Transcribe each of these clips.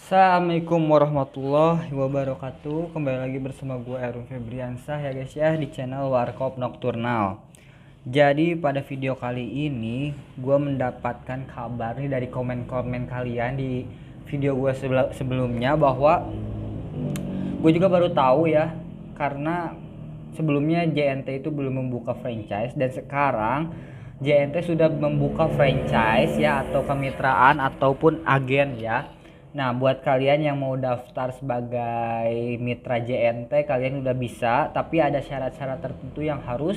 Assalamualaikum warahmatullahi wabarakatuh. Kembali lagi bersama gue Erwin Febriansah ya guys ya, di channel Warkop Nocturnal. Jadi pada video kali ini gue mendapatkan kabar nih dari komen-komen kalian di video gue sebelumnya, bahwa gue juga baru tahu ya, karena sebelumnya JNT itu belum membuka franchise, dan sekarang JNT sudah membuka franchise ya, atau kemitraan ataupun agen ya. Nah, buat kalian yang mau daftar sebagai mitra JNT, kalian udah bisa, tapi ada syarat-syarat tertentu yang harus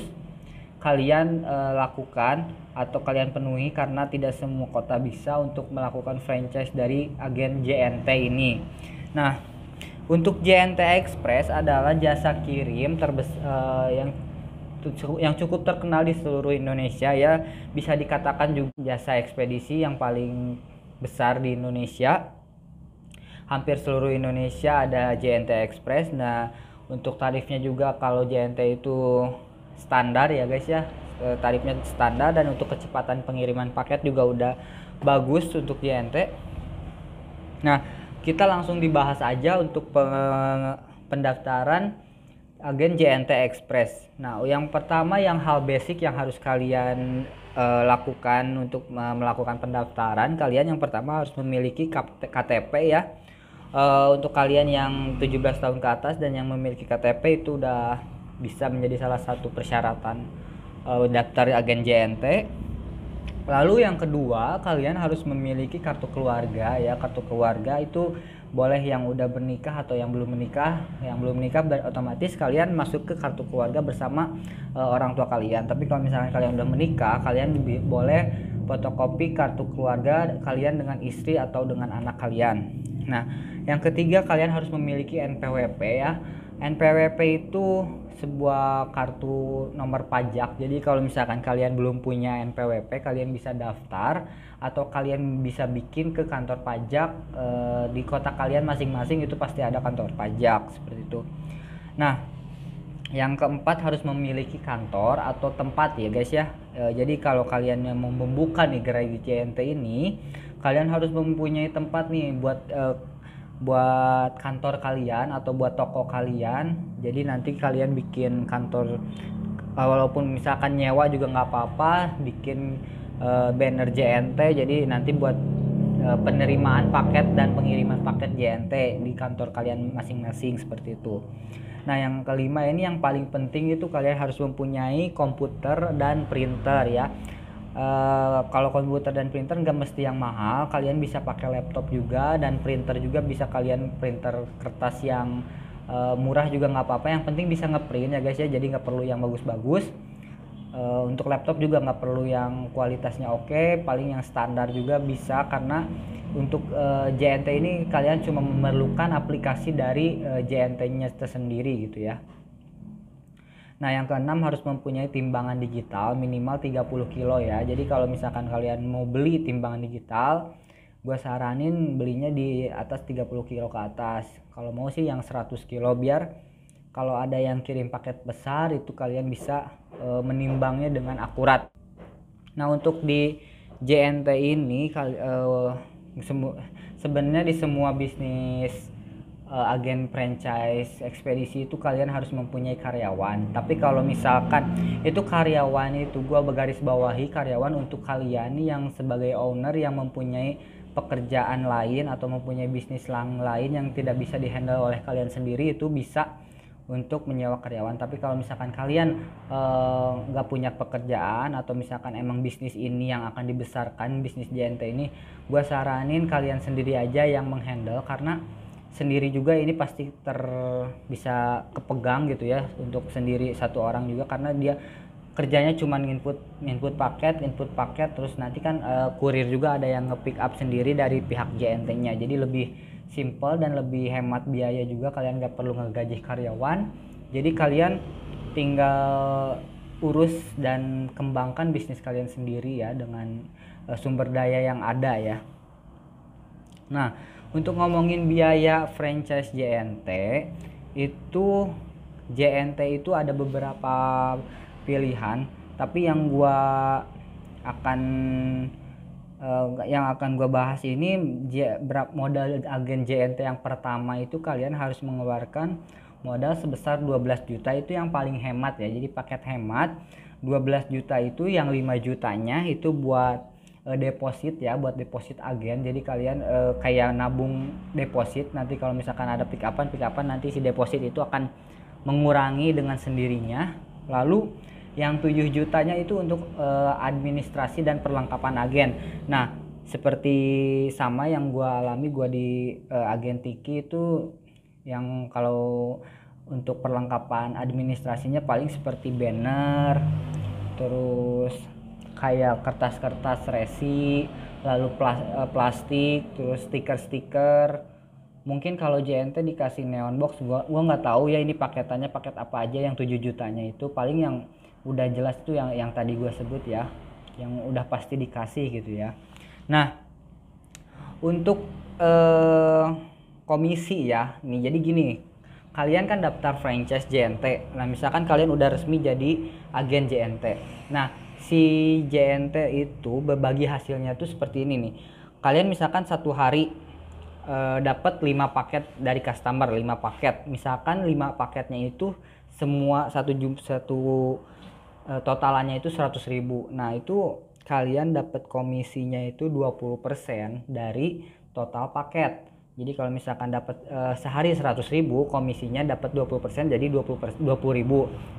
kalian lakukan atau kalian penuhi, karena tidak semua kota bisa untuk melakukan franchise dari agen JNT ini. Nah, untuk JNT Express adalah jasa kirim yang cukup terkenal di seluruh Indonesia ya, bisa dikatakan juga jasa ekspedisi yang paling besar di Indonesia. Hampir seluruh Indonesia ada JNT Express. Nah, untuk tarifnya juga kalau JNT itu standar ya guys ya, tarifnya standar, dan untuk kecepatan pengiriman paket juga udah bagus untuk JNT. Nah, kita langsung dibahas aja untuk pendaftaran agen JNT Express. Nah, yang pertama, yang hal basic yang harus kalian lakukan untuk melakukan pendaftaran, kalian yang pertama harus memiliki KTP ya. Untuk kalian yang 17 tahun ke atas dan yang memiliki KTP itu udah bisa menjadi salah satu persyaratan daftar agen JNT. Lalu yang kedua, kalian harus memiliki kartu keluarga ya. Kartu keluarga itu boleh yang udah bernikah atau yang belum menikah. Yang belum menikah otomatis kalian masuk ke kartu keluarga bersama orang tua kalian. Tapi kalau misalnya kalian udah menikah, kalian boleh fotokopi kartu keluarga kalian dengan istri atau dengan anak kalian. Nah, yang ketiga, kalian harus memiliki NPWP ya. NPWP itu sebuah kartu nomor pajak. Jadi kalau misalkan kalian belum punya NPWP, kalian bisa daftar atau kalian bisa bikin ke kantor pajak di kota kalian masing-masing, itu pasti ada kantor pajak seperti itu. Nah, yang keempat, harus memiliki kantor atau tempat ya guys ya. Jadi kalau kalian yang mau membuka nih gerai di JNT ini, kalian harus mempunyai tempat nih buat kantor kalian atau buat toko kalian. Jadi nanti kalian bikin kantor, walaupun misalkan nyewa juga nggak apa-apa, bikin banner JNT. Jadi nanti buat penerimaan paket dan pengiriman paket JNT di kantor kalian masing-masing seperti itu. Nah, yang kelima ini yang paling penting, itu kalian harus mempunyai komputer dan printer ya. Kalau komputer dan printer nggak mesti yang mahal, kalian bisa pakai laptop juga, dan printer juga bisa kalian printer kertas yang murah juga nggak apa-apa, yang penting bisa ngeprint ya guys ya. Jadi nggak perlu yang bagus-bagus. Untuk laptop juga nggak perlu yang kualitasnya oke, paling yang standar juga bisa, karena untuk JNT ini kalian cuma memerlukan aplikasi dari JNT-nya tersendiri gitu ya. Nah, yang keenam, harus mempunyai timbangan digital minimal 30 kilo ya. Jadi kalau misalkan kalian mau beli timbangan digital, gue saranin belinya di atas 30 kilo ke atas. Kalau mau sih yang 100 kilo, biar kalau ada yang kirim paket besar itu kalian bisa menimbangnya dengan akurat. Nah, untuk di JNT ini sebenarnya di semua bisnis agen franchise ekspedisi itu kalian harus mempunyai karyawan. Tapi kalau misalkan itu karyawan, itu gua bergaris bawahi karyawan untuk kalian yang sebagai owner yang mempunyai pekerjaan lain atau mempunyai bisnis lain yang tidak bisa dihandle oleh kalian sendiri, itu bisa untuk menyewa karyawan. Tapi kalau misalkan kalian nggak punya pekerjaan, atau misalkan emang bisnis ini yang akan dibesarkan, bisnis JNT ini, gue saranin kalian sendiri aja yang menghandle, karena sendiri juga ini pasti bisa kepegang gitu ya, untuk sendiri satu orang juga, karena dia kerjanya cuma input paket, terus nanti kan kurir juga ada yang nge-pick up sendiri dari pihak JNT-nya. Jadi lebih simple dan lebih hemat biaya juga, kalian nggak perlu ngegaji karyawan. Jadi kalian tinggal urus dan kembangkan bisnis kalian sendiri ya, dengan sumber daya yang ada ya. Nah, untuk ngomongin biaya franchise JNT, itu JNT itu ada beberapa pilihan, tapi yang gua akan Yang akan gue bahas ini modal agen JNT yang pertama itu kalian harus mengeluarkan modal sebesar 12 juta, itu yang paling hemat ya. Jadi paket hemat 12 juta itu yang 5 jutanya itu buat deposit ya, buat deposit agen. Jadi kalian kayak nabung deposit, nanti kalau misalkan ada pick upan nanti si deposit itu akan mengurangi dengan sendirinya. Lalu yang 7 jutanya itu untuk administrasi dan perlengkapan agen. Nah, seperti sama yang gua alami gua di agen Tiki itu, yang kalau untuk perlengkapan administrasinya paling seperti banner, terus kayak kertas-kertas resi, lalu plastik, terus stiker-stiker. Mungkin kalau JNT dikasih neon box, gua nggak tahu ya ini paketannya paket apa aja. Yang 7 jutanya itu paling yang udah jelas itu yang tadi gua sebut ya, yang udah pasti dikasih gitu ya. Nah, untuk komisi ya nih, jadi gini, kalian kan daftar franchise JNT. Nah, misalkan kalian udah resmi jadi agen JNT. Nah, si JNT itu berbagi hasilnya tuh seperti ini nih. Kalian misalkan satu hari dapat 5 paket dari customer, 5 paket. Misalkan 5 paketnya itu semua satu totalannya itu 100.000. Nah, itu kalian dapat komisinya itu 20% dari total paket. Jadi kalau misalkan dapat sehari 100.000, komisinya dapat 20%, jadi 20.000.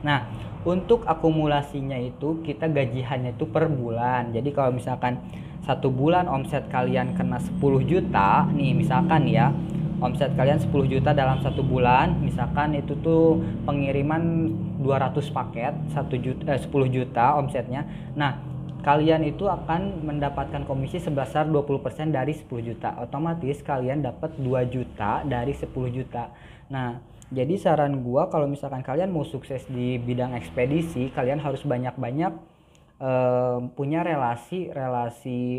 Nah, untuk akumulasinya itu kita gajiannya itu per bulan. Jadi kalau misalkan satu bulan omset kalian kena 10 juta nih, misalkan ya, omset kalian 10 juta dalam satu bulan, misalkan itu tuh pengiriman 200 paket, 10 juta omsetnya. Nah, kalian itu akan mendapatkan komisi sebesar 20% dari 10 juta. Otomatis kalian dapat 2 juta dari 10 juta. Nah, jadi saran gua kalau misalkan kalian mau sukses di bidang ekspedisi, kalian harus banyak-banyak punya relasi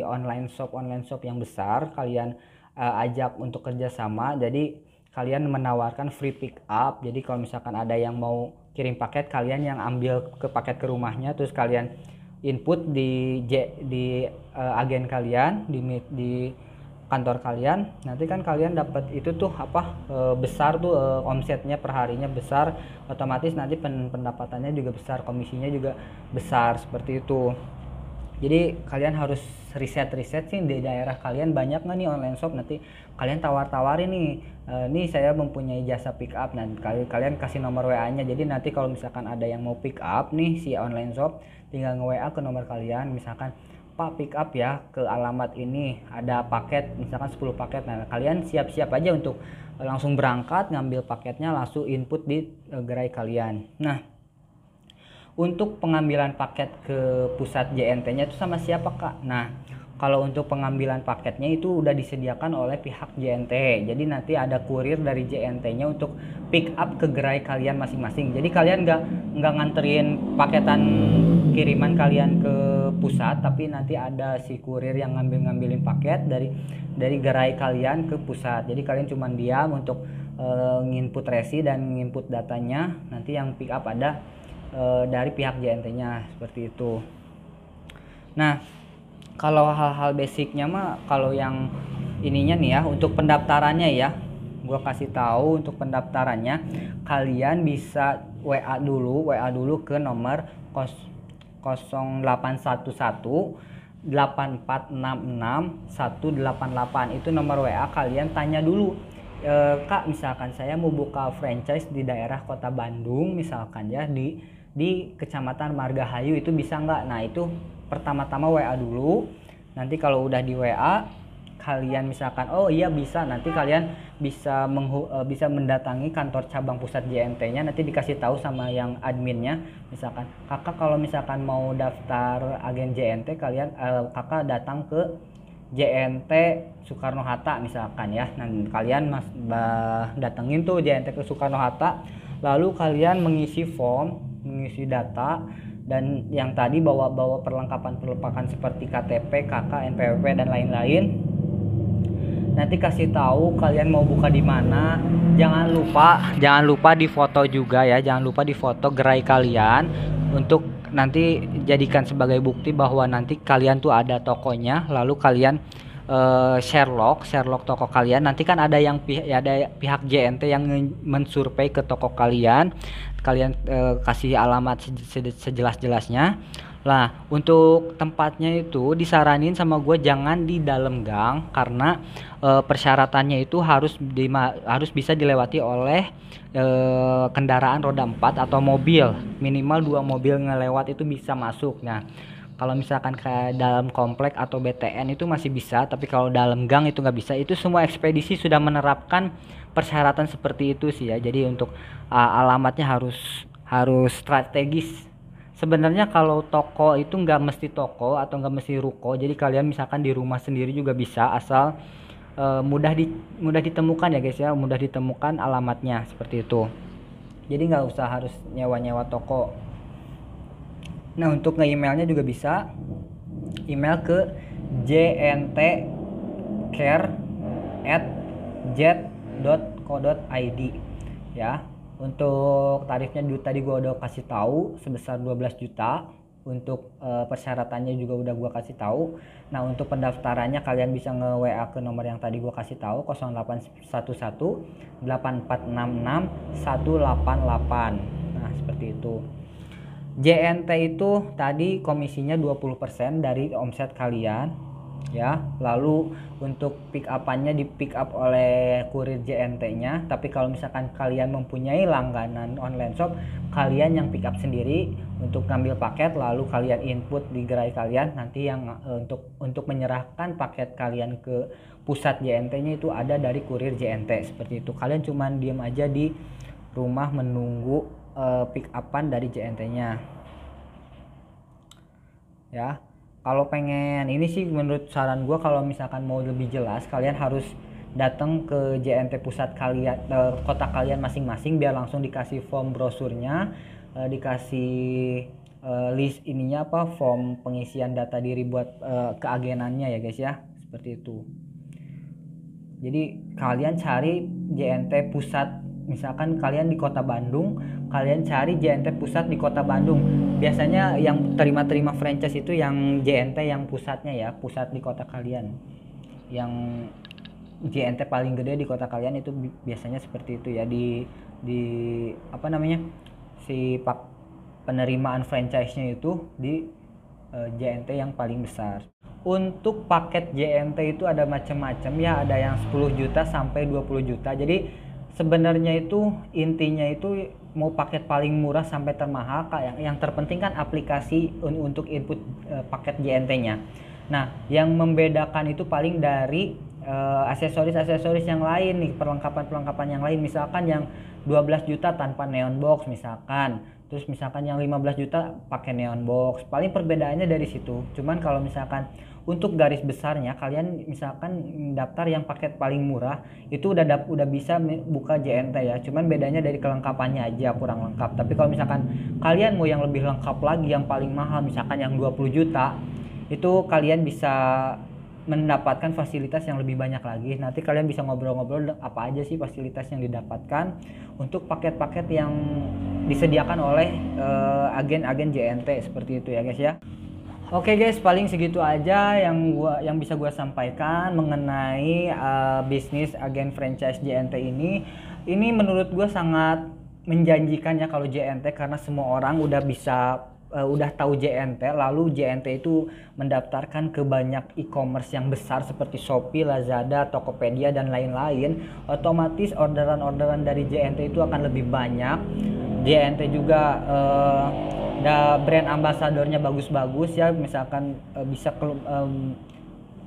online shop yang besar. Kalian ajak untuk kerjasama. Jadi kalian menawarkan free pick up. Jadi kalau misalkan ada yang mau kirim paket, kalian yang ambil ke paket ke rumahnya, terus kalian input di agen kalian, di kantor kalian. Nanti kan kalian dapat itu tuh besar tuh omsetnya per harinya besar, otomatis nanti pendapatannya juga besar, komisinya juga besar, seperti itu. Jadi kalian harus riset sih di daerah kalian banyak nggak nih online shop. Nanti kalian tawar-tawarin nih, nih saya mempunyai jasa pick up, dan kalian kasih nomor WA-nya. Jadi nanti kalau misalkan ada yang mau pick up nih si online shop, tinggal nge-WA ke nomor kalian, misalkan Pak pick up ya ke alamat ini, ada paket misalkan 10 paket. Nah, kalian siap-siap aja untuk langsung berangkat ngambil paketnya, langsung input di gerai kalian. Nah, untuk pengambilan paket ke pusat JNT-nya itu sama siapa, Kak? Nah, kalau untuk pengambilan paketnya itu udah disediakan oleh pihak JNT. Jadi nanti ada kurir dari JNT-nya untuk pick up ke gerai kalian masing-masing. Jadi kalian nggak nganterin paketan kiriman kalian ke pusat, tapi nanti ada si kurir yang ngambilin paket dari gerai kalian ke pusat. Jadi kalian cuma diam untuk nginput resi dan nginput datanya. Nanti yang pick up ada dari pihak JNT-nya, seperti itu. Nah, kalau hal-hal basicnya mah, kalau yang ininya nih ya, untuk pendaftarannya ya, gua kasih tahu untuk pendaftarannya. Kalian bisa WA dulu ke nomor 0811 8466 188. Itu nomor WA. Kalian tanya dulu, Kak, misalkan saya mau buka franchise di daerah Kota Bandung misalkan ya, di Kecamatan Margahayu, itu bisa nggak? Nah, itu pertama-tama WA dulu. Nanti kalau udah di WA kalian misalkan oh iya bisa, nanti kalian bisa mendatangi kantor cabang pusat JNT-nya. Nanti dikasih tahu sama yang adminnya, misalkan kakak kalau misalkan mau daftar agen JNT, kalian kakak datang ke JNT Soekarno Hatta misalkan ya. Nah, kalian datengin tuh JNT ke Soekarno Hatta, lalu kalian mengisi form, mengisi data, dan yang tadi bawa perlengkapan seperti KTP, KK, NPWP dan lain-lain. Nanti kasih tahu kalian mau buka di mana. Jangan lupa di foto juga ya, jangan lupa di foto gerai kalian untuk nanti jadikan sebagai bukti bahwa nanti kalian tuh ada tokonya, lalu kalian Sherlock toko kalian. Nanti kan ada pihak JNT yang mensurvei ke toko kalian. Kalian kasih alamat sejelas-jelasnya. Lah, untuk tempatnya itu disaranin sama gue jangan di dalam gang, karena persyaratannya itu harus bisa dilewati oleh kendaraan roda 4 atau mobil. Minimal 2 mobil ngelewat itu bisa masuk. Nah, kalau misalkan kayak dalam komplek atau BTN itu masih bisa, tapi kalau dalam gang itu nggak bisa. Itu semua ekspedisi sudah menerapkan persyaratan seperti itu sih ya. Jadi untuk alamatnya harus strategis. Sebenarnya kalau toko itu nggak mesti toko atau nggak mesti ruko. Jadi kalian misalkan di rumah sendiri juga bisa, asal mudah ditemukan ya guys ya, mudah ditemukan alamatnya seperti itu. Jadi nggak usah harus nyewa toko. Nah, untuk nge-emailnya juga bisa email ke jntcare@jet.co.id ya. Untuk tarifnya tadi gue udah kasih tahu sebesar 12 juta. Untuk persyaratannya juga udah gue kasih tahu. Nah, untuk pendaftarannya kalian bisa nge-WA ke nomor yang tadi gue kasih tahu, 0811 8466 188. Nah, seperti itu. JNT itu tadi komisinya 20% dari omset kalian ya. Lalu untuk pick up-annya di pick up oleh kurir JNT-nya. Tapi kalau misalkan kalian mempunyai langganan online shop, kalian yang pick up sendiri untuk ngambil paket, lalu kalian input di gerai kalian. Nanti yang untuk menyerahkan paket kalian ke pusat JNT-nya itu ada dari kurir JNT seperti itu. Kalian cuman diem aja di rumah menunggu pick up-an dari JNT-nya ya. Kalau pengen ini sih, menurut saran gue, kalau misalkan mau lebih jelas, kalian harus datang ke JNT pusat kalian, kota kalian masing-masing, biar langsung dikasih form brosurnya, dikasih list ininya form pengisian data diri buat keagenannya ya guys ya, seperti itu. Jadi kalian cari JNT pusat, misalkan kalian di kota Bandung, kalian cari JNT pusat di kota Bandung. Biasanya yang terima franchise itu yang JNT yang pusatnya ya, pusat di kota kalian. Yang JNT paling gede di kota kalian itu biasanya seperti itu ya, di penerimaan franchise-nya itu di JNT yang paling besar. Untuk paket JNT itu ada macam-macam ya, ada yang 10 juta sampai 20 juta. Jadi sebenarnya itu intinya itu mau paket paling murah sampai termahal, yang terpenting kan aplikasi untuk input paket JNT-nya. Nah, yang membedakan itu paling dari aksesoris yang lain nih, perlengkapan yang lain. Misalkan yang 12 juta tanpa neon box misalkan. Terus misalkan yang 15 juta pakai neon box. Paling perbedaannya dari situ. Cuman kalau misalkan untuk garis besarnya, kalian misalkan daftar yang paket paling murah itu udah bisa buka JNT ya. Cuman bedanya dari kelengkapannya aja kurang lengkap. Tapi kalau misalkan kalian mau yang lebih lengkap lagi, yang paling mahal misalkan yang 20 juta, itu kalian bisa mendapatkan fasilitas yang lebih banyak lagi. Nanti kalian bisa ngobrol-ngobrol apa aja sih fasilitas yang didapatkan untuk paket-paket yang disediakan oleh agen-agen JNT seperti itu ya guys ya. Oke guys, paling segitu aja yang bisa gua sampaikan mengenai bisnis agen franchise JNT ini. Ini menurut gua sangat menjanjikan ya kalau JNT, karena semua orang udah tahu JNT, lalu JNT itu mendaftarkan ke banyak e-commerce yang besar seperti Shopee, Lazada, Tokopedia dan lain-lain. Otomatis orderan-orderan dari JNT itu akan lebih banyak. JNT juga brand ambasadornya bagus-bagus ya, misalkan bisa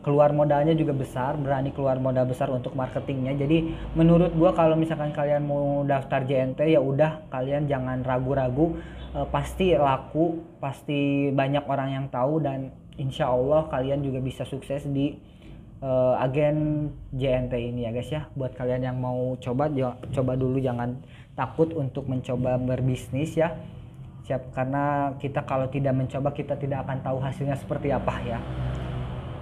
keluar modalnya juga besar, berani keluar modal besar untuk marketingnya. Jadi menurut gua kalau misalkan kalian mau daftar JNT, ya udah, kalian jangan ragu-ragu, pasti laku, pasti banyak orang yang tahu, dan insya Allah kalian juga bisa sukses di agen JNT ini ya guys ya. Buat kalian yang mau coba dulu, jangan takut untuk mencoba berbisnis ya. Karena kita kalau tidak mencoba, kita tidak akan tahu hasilnya seperti apa ya.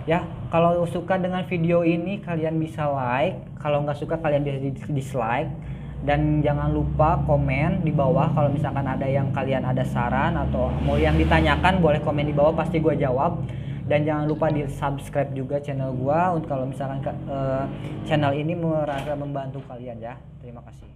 Ya, kalau suka dengan video ini kalian bisa like, kalau nggak suka kalian bisa dislike. Dan jangan lupa komen di bawah kalau misalkan ada yang kalian ada saran atau mau yang ditanyakan, boleh komen di bawah, pasti gue jawab. Dan jangan lupa di subscribe juga channel gue untuk kalau misalkan channel ini merasa membantu kalian ya. Terima kasih.